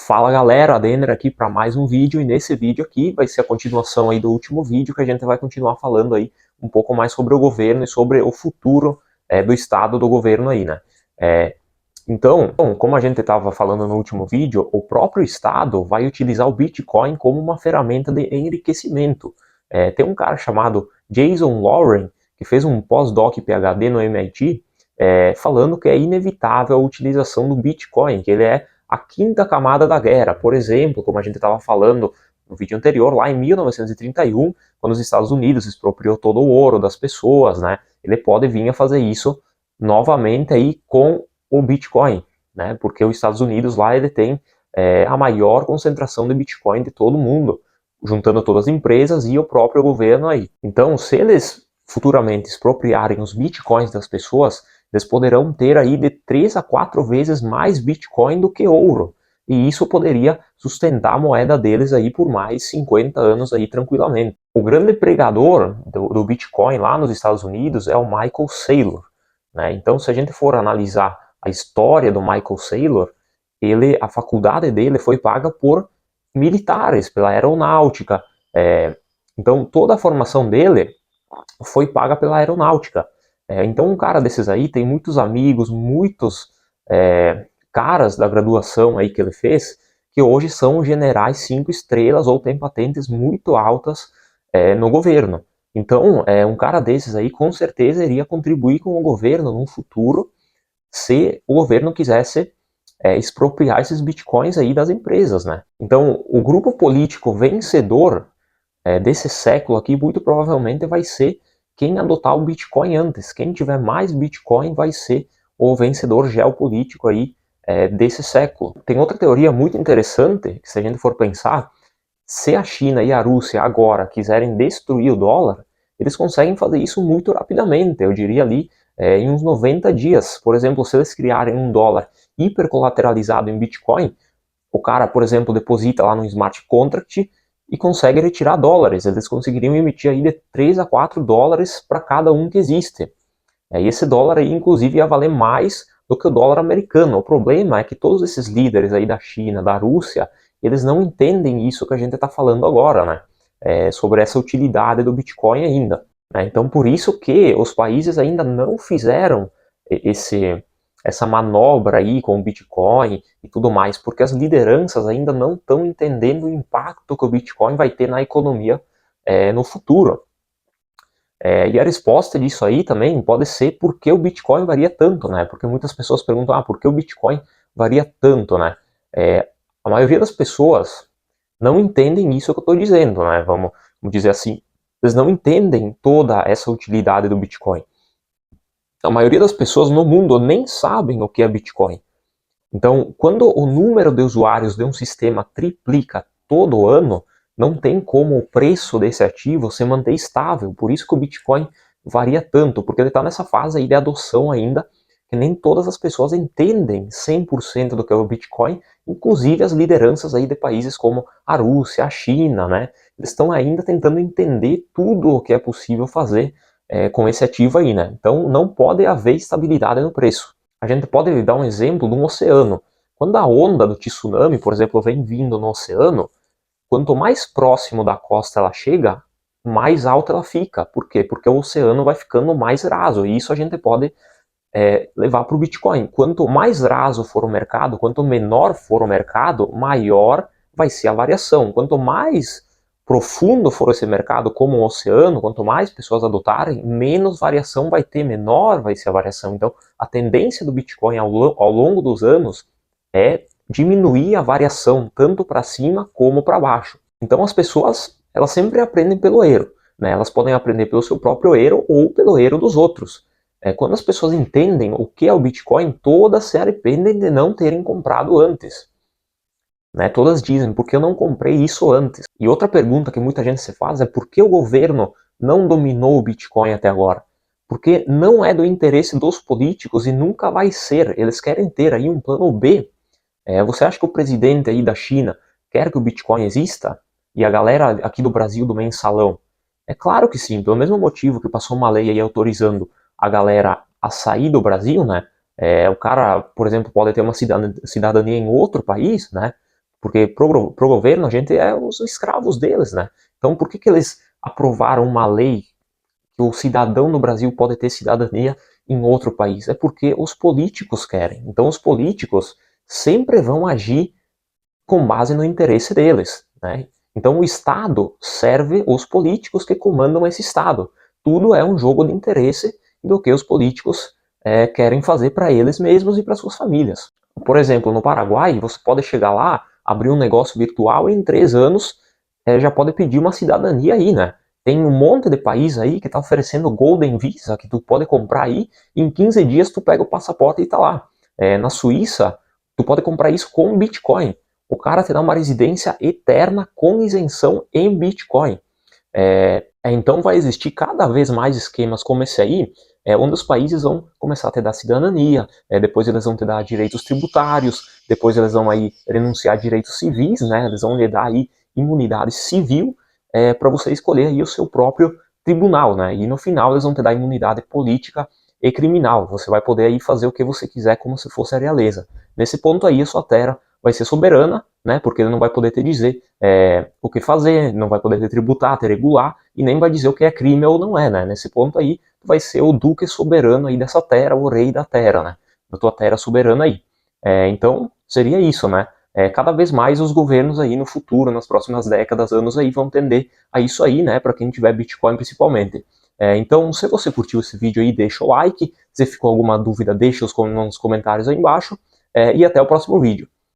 Fala galera, Denner aqui para mais um vídeo, e nesse vídeo aqui vai ser a continuação aí do último vídeo, que a gente vai continuar falando aí um pouco mais sobre o governo e sobre o futuro do estado do governo aí, né? Então, como a gente estava falando no último vídeo, o próprio estado vai utilizar o Bitcoin como uma ferramenta de enriquecimento. Tem um cara chamado Jason Loren, que fez um pós-doc PhD no MIT, falando que é inevitável a utilização do Bitcoin, que ele é a quinta camada da guerra. Por exemplo, como a gente estava falando no vídeo anterior, lá em 1931, quando os Estados Unidos expropriou todo o ouro das pessoas, né? Ele pode vir a fazer isso novamente aí com o Bitcoin, né? Porque os Estados Unidos lá ele tem a maior concentração de Bitcoin de todo mundo, juntando todas as empresas e o próprio governo aí. Então, se eles futuramente expropriarem os Bitcoins das pessoas, eles poderão ter aí de 3 a 4 vezes mais Bitcoin do que ouro. E isso poderia sustentar a moeda deles aí por mais 50 anos aí tranquilamente. O grande pregador do Bitcoin lá nos Estados Unidos é o Michael Saylor, né? Então, se a gente for analisar a história do Michael Saylor, a faculdade dele foi paga por militares, pela aeronáutica. Então, toda a formação dele foi paga pela aeronáutica. Então um cara desses aí tem muitos amigos, muitos caras da graduação aí que ele fez, que hoje são generais 5 estrelas ou têm patentes muito altas no governo. Então um cara desses aí com certeza iria contribuir com o governo no futuro, se o governo quisesse expropriar esses bitcoins aí das empresas, né? Então o grupo político vencedor desse século aqui muito provavelmente vai ser quem adotar o Bitcoin antes. Quem tiver mais Bitcoin vai ser o vencedor geopolítico aí desse século. Tem outra teoria muito interessante, que se a gente for pensar, se a China e a Rússia agora quiserem destruir o dólar, eles conseguem fazer isso muito rapidamente, eu diria ali em uns 90 dias. Por exemplo, se eles criarem um dólar hipercolateralizado em Bitcoin, o cara, por exemplo, deposita lá no smart contract e consegue retirar dólares. Eles conseguiriam emitir aí de 3 a 4 dólares para cada um que existe. E esse dólar aí, inclusive, ia valer mais do que o dólar americano. O problema é que todos esses líderes aí da China, da Rússia, eles não entendem isso que a gente está falando agora, né? Sobre essa utilidade do Bitcoin ainda. Então, por isso que os países ainda não fizeram essa manobra aí com o Bitcoin e tudo mais, porque as lideranças ainda não estão entendendo o impacto que o Bitcoin vai ter na economia no futuro. E a resposta disso aí também pode ser por que o Bitcoin varia tanto, né? Porque muitas pessoas perguntam, por que o Bitcoin varia tanto, né? A maioria das pessoas não entendem isso que eu estou dizendo, né? Vamos dizer assim, eles não entendem toda essa utilidade do Bitcoin. A maioria das pessoas no mundo nem sabem o que é Bitcoin. Então, quando o número de usuários de um sistema triplica todo ano, não tem como o preço desse ativo se manter estável. Por isso que o Bitcoin varia tanto, porque ele está nessa fase aí de adoção ainda, que nem todas as pessoas entendem 100% do que é o Bitcoin, inclusive as lideranças aí de países como a Rússia, a China, né? Eles estão ainda tentando entender tudo o que é possível fazer com esse ativo aí, né? Então não pode haver estabilidade no preço. A gente pode dar um exemplo de um oceano. Quando a onda do tsunami, por exemplo, vem vindo no oceano, quanto mais próximo da costa ela chega, mais alta ela fica. Por quê? Porque o oceano vai ficando mais raso. E isso a gente pode levar para o Bitcoin. Quanto mais raso for o mercado, quanto menor for o mercado, maior vai ser a variação. Quanto mais profundo for esse mercado, como um oceano, quanto mais pessoas adotarem, menos variação vai ter, menor vai ser a variação. Então, a tendência do Bitcoin ao longo dos anos é diminuir a variação, tanto para cima como para baixo. Então, as pessoas, elas sempre aprendem pelo erro, né? Elas podem aprender pelo seu próprio erro ou pelo erro dos outros. Quando as pessoas entendem o que é o Bitcoin, todas se arrependem de não terem comprado antes. Né? Todas dizem, por que eu não comprei isso antes? E outra pergunta que muita gente se faz é por que o governo não dominou o Bitcoin até agora? Porque não é do interesse dos políticos e nunca vai ser. Eles querem ter aí um plano B. Você acha que o presidente aí da China quer que o Bitcoin exista? E a galera aqui do Brasil, do mensalão? É claro que sim, pelo mesmo motivo que passou uma lei aí autorizando a galera a sair do Brasil, né? O cara, por exemplo, pode ter uma cidadania em outro país, né? Porque pro governo a gente é os escravos deles, né? Então por que que eles aprovaram uma lei que o cidadão no Brasil pode ter cidadania em outro país? É porque os políticos querem. Então os políticos sempre vão agir com base no interesse deles, né? Então o Estado serve os políticos que comandam esse Estado. Tudo é um jogo de interesse do que os políticos querem fazer para eles mesmos e para suas famílias. Por exemplo, no Paraguai, você pode chegar lá, abrir um negócio virtual e em 3 anos já pode pedir uma cidadania aí, né? Tem um monte de país aí que está oferecendo Golden Visa, que tu pode comprar aí, e em 15 dias tu pega o passaporte e tá lá. Na Suíça, tu pode comprar isso com Bitcoin. O cara te dá uma residência eterna com isenção em Bitcoin. Então vai existir cada vez mais esquemas como esse aí, onde os países vão começar a te dar cidadania, depois eles vão te dar direitos tributários, depois eles vão aí renunciar a direitos civis, né? Eles vão lhe dar aí imunidade civil para você escolher aí o seu próprio tribunal, né? E no final eles vão te dar imunidade política e criminal. Você vai poder aí fazer o que você quiser como se fosse a realeza. Nesse ponto aí a sua terra vai ser soberana, né? Porque ele não vai poder te dizer o que fazer, não vai poder te tributar, te regular, e nem vai dizer o que é crime ou não é, né? Nesse ponto aí, tu vai ser o duque soberano aí dessa terra, o rei da terra, né? Da tua terra soberana aí. Então, seria isso, né? Cada vez mais os governos aí no futuro, nas próximas décadas, anos aí, vão tender a isso aí, né? Para quem tiver Bitcoin principalmente. Então, se você curtiu esse vídeo aí, deixa o like. Se ficou alguma dúvida, deixa nos comentários aí embaixo. E até o próximo vídeo.